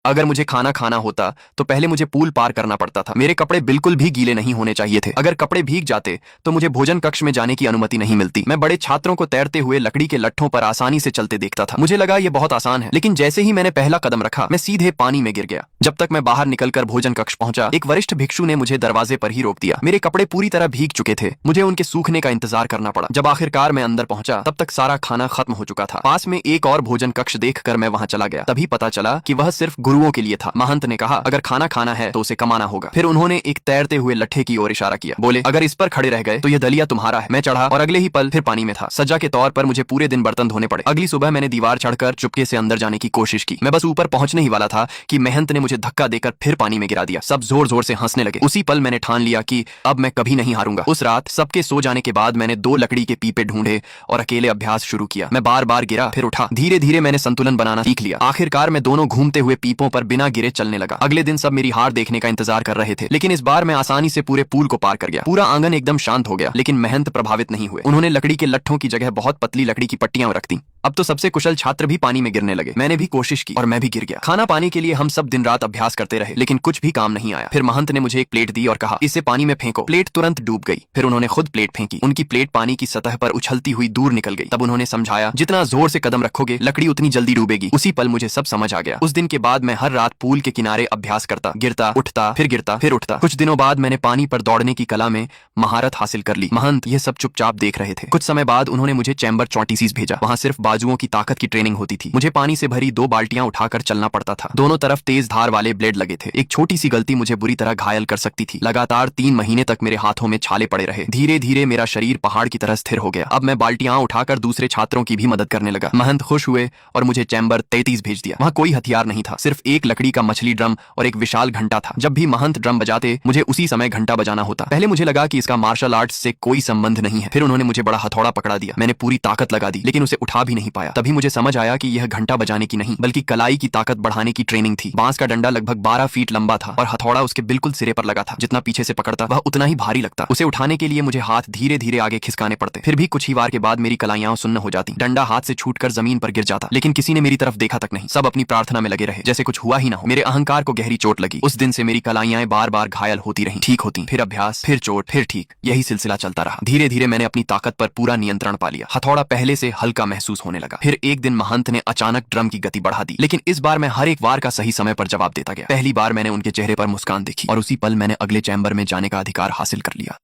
अगर मुझे खाना खाना होता तो पहले मुझे पूल पार करना पड़ता था। मेरे कपड़े बिल्कुल भी गीले नहीं होने चाहिए थे। अगर कपड़े भीग जाते तो मुझे भोजन कक्ष में जाने की अनुमति नहीं मिलती। मैं बड़े छात्रों को तैरते हुए लकड़ी के लट्ठों पर आसानी से चलते देखता था। मुझे लगा ये बहुत आसान है, लेकिन जैसे ही मैंने पहला कदम रखा मैं सीधे पानी में गिर गया। जब तक मैं बाहर निकलकर भोजन कक्ष पहुंचा, एक वरिष्ठ भिक्षु ने मुझे दरवाजे पर ही रोक दिया। मेरे कपड़े पूरी तरह भीग चुके थे, मुझे उनके सूखने का इंतजार करना पड़ा। जब आखिरकार मैं अंदर पहुंचा तब तक सारा खाना खत्म हो चुका था। पास में एक और भोजन कक्ष देखकर मैं वहां चला गया। तभी पता चला कि वह सिर्फ गुरुओं के लिए था। महंत ने कहा, अगर खाना खाना है तो उसे कमाना होगा। फिर उन्होंने एक तैरते हुए लट्ठे की ओर इशारा किया। बोले, अगर इस पर खड़े रह गए तो यह दलिया तुम्हारा है। मैं चढ़ा और अगले ही पल फिर पानी में था। सजा के तौर पर मुझे पूरे दिन बर्तन धोने पड़े। अगली सुबह मैंने दीवार चढ़कर चुपके से अंदर जाने की कोशिश की। मैं बस ऊपर पहुंचने ही वाला था कि महंत ने मुझे धक्का देकर फिर पानी में गिरा दिया। सब जोर जोर से हंसने लगे। उसी पल मैंने ठान लिया कि अब मैं कभी नहीं हारूंगा। उस रात सबके सो जाने के बाद मैंने 2 लकड़ी के पीपे ढूंढे और अकेले अभ्यास शुरू किया। मैं बार बार गिरा फिर उठा। धीरे धीरे मैंने संतुलन बनाना सीख लिया। आखिरकार मैं दोनों घूमते हुए पीपों पर बिना गिरे चलने लगा। अगले दिन सब मेरी हार देखने का इंतजार कर रहे थे, लेकिन इस बार मैं आसानी से पूरे पूल को पार कर गया। पूरा आंगन एकदम शांत हो गया, लेकिन महंत प्रभावित नहीं हुए। उन्होंने लकड़ी के लट्ठों की जगह बहुत पतली लकड़ी की पट्टियां रख दी। अब तो सबसे कुशल छात्र भी पानी में गिरने लगे। मैंने भी कोशिश की और मैं भी गिर गया। खाना पाने के लिए हम सब दिन रात अभ्यास करते रहे, लेकिन कुछ भी काम नहीं आया। फिर महंत ने मुझे एक प्लेट दी और कहा, इसे पानी में फेंको। प्लेट तुरंत डूब गई। फिर उन्होंने खुद प्लेट फेंकी। उनकी प्लेट पानी की सतह पर उछलती हुई दूर निकल गई। तब उन्होंने समझाया, जितना जोर से कदम रखोगे लकड़ी उतनी जल्दी डूबेगी। उसी पल मुझे सब समझ आ गया। उस दिन के बाद मैं हर रात पूल के किनारे अभ्यास करता, गिरता, उठता, फिर उठता। कुछ दिनों बाद मैंने पानी पर दौड़ने की कला में महारत हासिल कर ली। महंत ये सब चुपचाप देख रहे थे। कुछ समय बाद उन्होंने मुझे चैम्बर 34 भेजा। वहां सिर्फ बाजुओं की ताकत की ट्रेनिंग होती थी। मुझे पानी से भरी 2 बाल्टियां उठाकर चलना पड़ता था। दोनों तरफ तेज धार वाले ब्लेड लगे थे। एक छोटी सी गलती मुझे बुरी तरह घायल कर सकती थी। लगातार 3 महीने तक मेरे हाथों में छाले पड़े रहे। धीरे धीरे मेरा शरीर पहाड़ की तरह स्थिर हो गया। अब मैं बाल्टियां उठाकर दूसरे छात्रों की भी मदद करने लगा। महंत खुश हुए और मुझे चैम्बर 33 भेज दिया। वहां कोई हथियार नहीं था, सिर्फ एक लकड़ी का मछली ड्रम और एक विशाल घंटा था। जब भी महंत ड्रम बजाते मुझे उसी समय घंटा बजाना होता। पहले मुझे लगा कि इसका मार्शल आर्ट्स से कोई संबंध नहीं है। फिर उन्होंने मुझे बड़ा हथौड़ा पकड़ा दिया। मैंने पूरी ताकत लगा दी, लेकिन उसे उठा भी नहीं पाया। तभी मुझे समझ आया कि यह घंटा बजाने की नहीं बल्कि कलाई की ताकत बढ़ाने की ट्रेनिंग थी। बांस का डंडा लगभग 12 फीट लंबा था और हथौड़ा उसके बिल्कुल सिरे पर लगा था। जितना पीछे से पकड़ता वह उतना ही भारी लगता। उसे उठाने के लिए मुझे हाथ धीरे धीरे आगे खिसकाने पड़ते। फिर भी कुछ ही वार के बाद मेरी कलाइयां सुन्न हो जाती। डंडा हाथ से छूटकर जमीन पर गिर जाता, लेकिन किसी ने मेरी तरफ देखा तक नहीं। सब अपनी प्रार्थना में लगे रहे, जैसे कुछ हुआ ही ना हो। मेरे अहंकार को गहरी चोट लगी। उस दिन से मेरी कलाइयां बार बार घायल होती रहीं, ठीक होती, फिर अभ्यास, फिर चोट, फिर ठीक। यही सिलसिला चलता रहा। धीरे धीरे मैंने अपनी ताकत पर पूरा नियंत्रण पा लिया। हथौड़ा पहले से हल्का महसूस होने लगा। फिर एक दिन महंत ने अचानक ड्रम की गति बढ़ा दी, लेकिन इस बार मैं हर एक वार का सही समय पर जवाब देता गया। पहली बार मैंने उनके चेहरे पर मुस्कान देखी और उसी पल मैंने अगले चैम्बर में जाने का अधिकार हासिल कर लिया।